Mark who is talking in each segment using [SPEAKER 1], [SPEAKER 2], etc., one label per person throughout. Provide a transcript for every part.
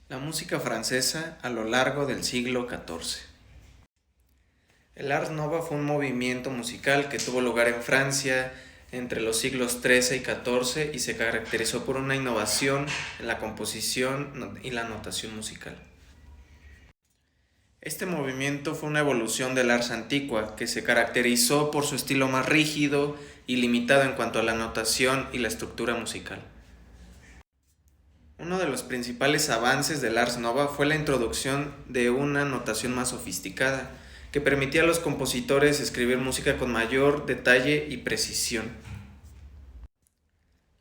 [SPEAKER 1] La música francesa a lo largo del siglo XIV. El Ars Nova fue un movimiento musical que tuvo lugar en Francia entre los siglos XIII y XIV y se caracterizó por una innovación en la composición y la notación musical. Este movimiento fue una evolución del Ars Antiqua, que se caracterizó por su estilo más rígido y limitado en cuanto a la notación y la estructura musical. Uno de los principales avances del Ars Nova fue la introducción de una notación más sofisticada, que permitía a los compositores escribir música con mayor detalle y precisión.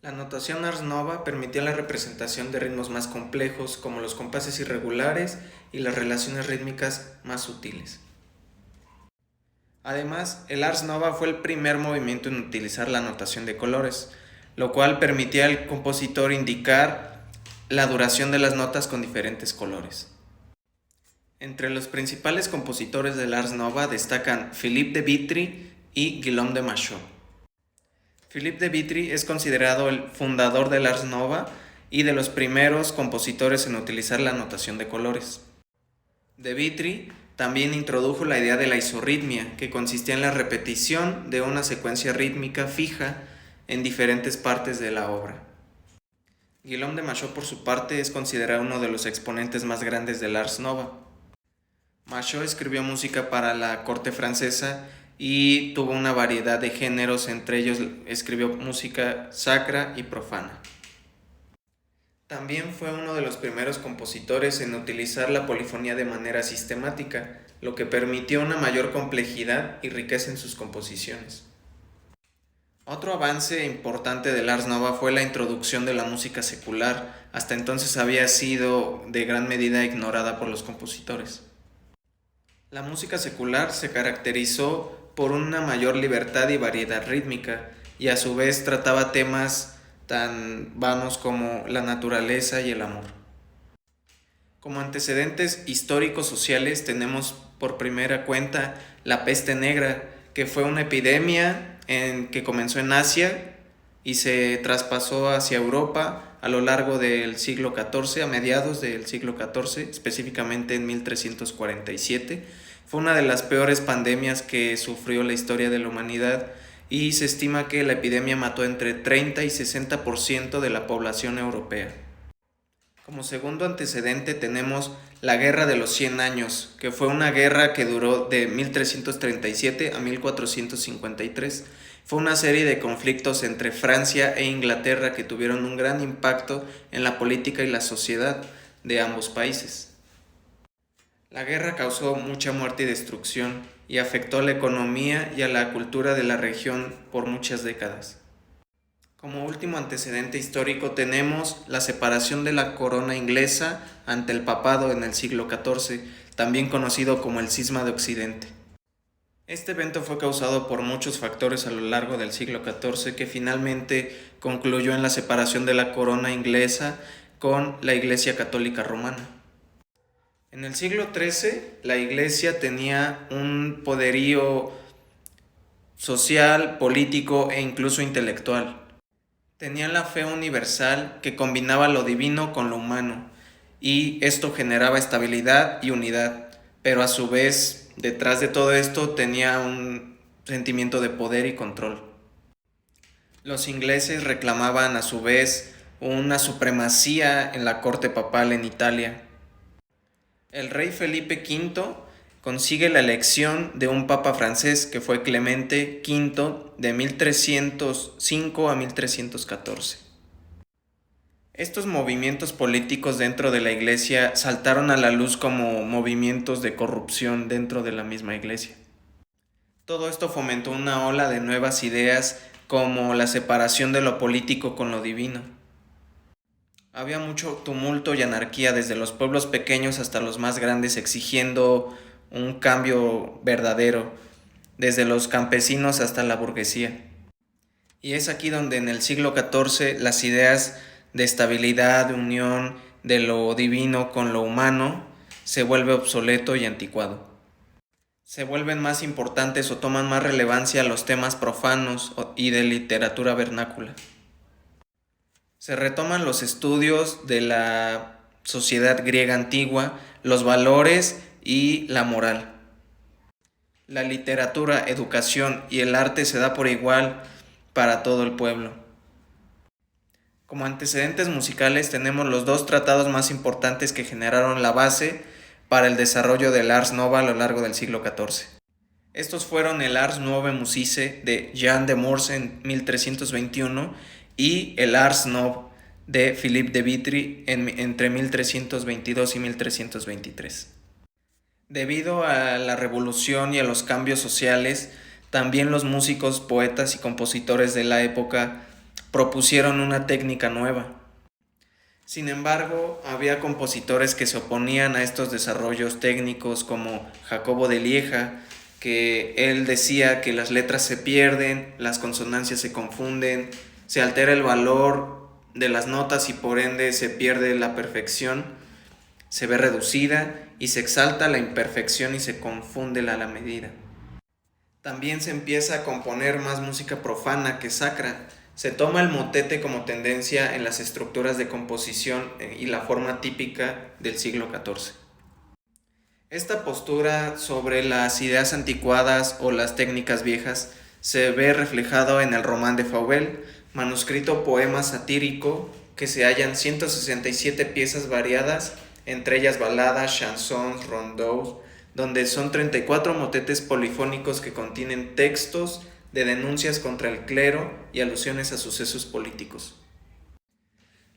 [SPEAKER 1] La notación Ars Nova permitía la representación de ritmos más complejos, como los compases irregulares y las relaciones rítmicas más sutiles. Además, el Ars Nova fue el primer movimiento en utilizar la notación de colores, lo cual permitía al compositor indicar la duración de las notas con diferentes colores. Entre los principales compositores del Ars Nova destacan Philippe de Vitry y Guillaume de Machaut. Philippe de Vitry es considerado el fundador del Ars Nova y de los primeros compositores en utilizar la notación de colores. De Vitry también introdujo la idea de la isorritmia, que consistía en la repetición de una secuencia rítmica fija en diferentes partes de la obra. Guillaume de Machaut, por su parte, es considerado uno de los exponentes más grandes del Ars Nova. Machaut escribió música para la corte francesa y tuvo una variedad de géneros, entre ellos escribió música sacra y profana. También fue uno de los primeros compositores en utilizar la polifonía de manera sistemática, lo que permitió una mayor complejidad y riqueza en sus composiciones. Otro avance importante del Ars Nova fue la introducción de la música secular. Hasta entonces había sido de gran medida ignorada por los compositores. La música secular se caracterizó por una mayor libertad y variedad rítmica, y a su vez trataba temas tan vanos como la naturaleza y el amor. Como antecedentes históricos sociales tenemos por primera cuenta la peste negra, que fue una epidemia que comenzó en Asia y se traspasó hacia Europa a lo largo del siglo XIV, a mediados del siglo XIV, específicamente en 1347. Fue una de las peores pandemias que sufrió la historia de la humanidad y se estima que la epidemia mató entre 30 y 60% de la población europea. Como segundo antecedente tenemos la Guerra de los 100 Años, que fue una guerra que duró de 1337 a 1453. Fue una serie de conflictos entre Francia e Inglaterra que tuvieron un gran impacto en la política y la sociedad de ambos países. La guerra causó mucha muerte y destrucción y afectó a la economía y a la cultura de la región por muchas décadas. Como último antecedente histórico tenemos la separación de la corona inglesa ante el papado en el siglo XIV, también conocido como el Cisma de Occidente. Este evento fue causado por muchos factores a lo largo del siglo XIV que finalmente concluyó en la separación de la corona inglesa con la Iglesia Católica Romana. En el siglo XIII la Iglesia tenía un poderío social, político e incluso intelectual. Tenía la fe universal que combinaba lo divino con lo humano, y esto generaba estabilidad y unidad, pero a su vez, detrás de todo esto tenía un sentimiento de poder y control. Los ingleses reclamaban a su vez una supremacía en la corte papal en Italia. El rey Felipe V consigue la elección de un papa francés que fue Clemente V de 1305 a 1314. Estos movimientos políticos dentro de la iglesia saltaron a la luz como movimientos de corrupción dentro de la misma iglesia. Todo esto fomentó una ola de nuevas ideas como la separación de lo político con lo divino. Había mucho tumulto y anarquía desde los pueblos pequeños hasta los más grandes exigiendo un cambio verdadero, desde los campesinos hasta la burguesía. Y es aquí donde en el siglo XIV las ideas de estabilidad, de unión, de lo divino con lo humano, se vuelve obsoleto y anticuado. Se vuelven más importantes o toman más relevancia los temas profanos y de literatura vernácula. Se retoman los estudios de la sociedad griega antigua, los valores y la moral. La literatura, educación y el arte se da por igual para todo el pueblo. Como antecedentes musicales tenemos los dos tratados más importantes que generaron la base para el desarrollo del Ars Nova a lo largo del siglo XIV. Estos fueron el Ars Novae Musicae de Jean de Morse en 1321 y el Ars Nov de Philippe de Vitry entre 1322 y 1323. Debido a la revolución y a los cambios sociales, también los músicos, poetas y compositores de la época propusieron una técnica nueva. Sin embargo, había compositores que se oponían a estos desarrollos técnicos, como Jacobo de Lieja, que él decía que las letras se pierden, las consonancias se confunden, se altera el valor de las notas y por ende se pierde la perfección, se ve reducida y se exalta la imperfección y se confunde la medida. También se empieza a componer más música profana que sacra. Se toma el motete como tendencia en las estructuras de composición y la forma típica del siglo XIV. Esta postura sobre las ideas anticuadas o las técnicas viejas se ve reflejado en el Román de Fauvel, manuscrito poema satírico que se hallan 167 piezas variadas, entre ellas baladas, chansons, rondeaux, donde son 34 motetes polifónicos que contienen textos de denuncias contra el clero y alusiones a sucesos políticos.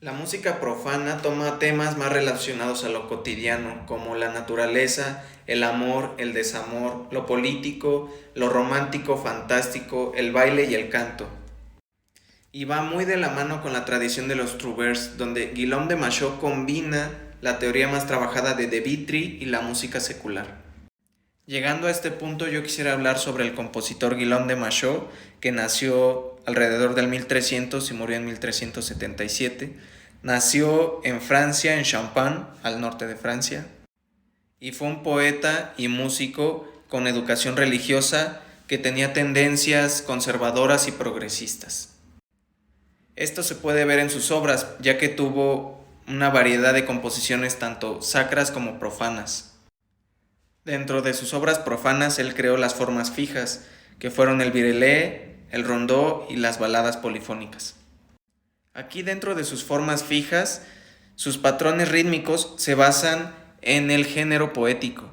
[SPEAKER 1] La música profana toma temas más relacionados a lo cotidiano, como la naturaleza, el amor, el desamor, lo político, lo romántico, fantástico, el baile y el canto. Y va muy de la mano con la tradición de los trouvères, donde Guillaume de Machaut combina la teoría más trabajada de Vitry y la música secular. Llegando a este punto, yo quisiera hablar sobre el compositor Guillaume de Machaut, que nació alrededor del 1300 y murió en 1377. Nació en Francia, en Champagne, al norte de Francia, y fue un poeta y músico con educación religiosa que tenía tendencias conservadoras y progresistas. Esto se puede ver en sus obras, ya que tuvo una variedad de composiciones tanto sacras como profanas. Dentro de sus obras profanas, él creó las formas fijas, que fueron el virelai, el rondeau y las baladas polifónicas. Aquí dentro de sus formas fijas, sus patrones rítmicos se basan en el género poético.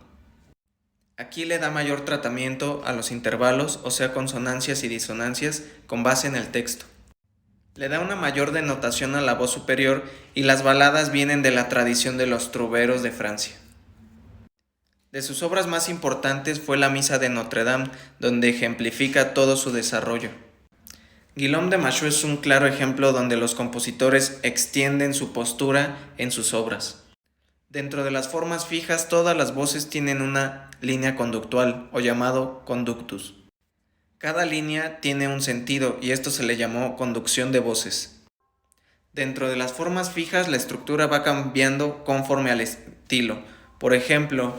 [SPEAKER 1] Aquí le da mayor tratamiento a los intervalos, o sea, consonancias y disonancias, con base en el texto. Le da una mayor denotación a la voz superior y las baladas vienen de la tradición de los trouveros de Francia. De sus obras más importantes fue la Misa de Notre Dame, donde ejemplifica todo su desarrollo. Guillaume de Machaut es un claro ejemplo donde los compositores extienden su postura en sus obras. Dentro de las formas fijas, todas las voces tienen una línea conductual, o llamado conductus. Cada línea tiene un sentido y esto se le llamó conducción de voces. Dentro de las formas fijas, la estructura va cambiando conforme al estilo. Por ejemplo,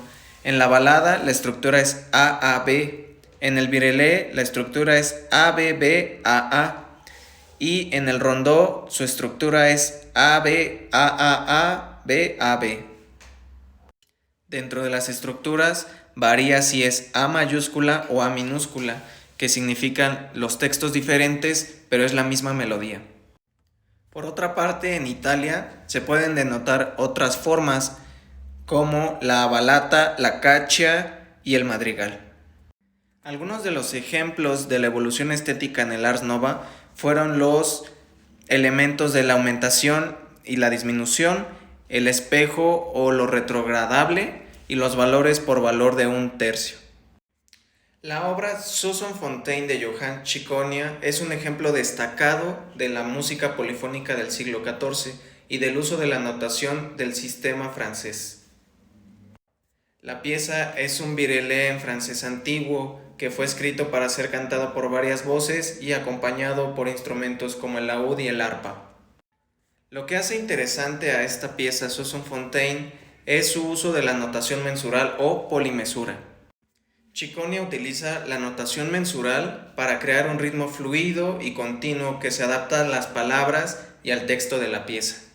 [SPEAKER 1] en la balada la estructura es A-A-B, en el virelai la estructura es A-B-B-A-A y en el rondeau su estructura es A-B-A-A-A-B-A-B. Dentro de las estructuras varía si es A mayúscula o A minúscula, que significan los textos diferentes pero es la misma melodía. Por otra parte, en Italia se pueden denotar otras formas como la balata, la caccia y el madrigal. Algunos de los ejemplos de la evolución estética en el Ars Nova fueron los elementos de la aumentación y la disminución, el espejo o lo retrogradable y los valores por valor de un tercio. La obra Susan Fontaine de Johann Ciconia es un ejemplo destacado de la música polifónica del siglo XIV y del uso de la notación del sistema francés. La pieza es un virelai en francés antiguo que fue escrito para ser cantado por varias voces y acompañado por instrumentos como el laúd y el arpa. Lo que hace interesante a esta pieza Susan Fontaine es su uso de la notación mensural o polimesura. Ciconia utiliza la notación mensural para crear un ritmo fluido y continuo que se adapta a las palabras y al texto de la pieza.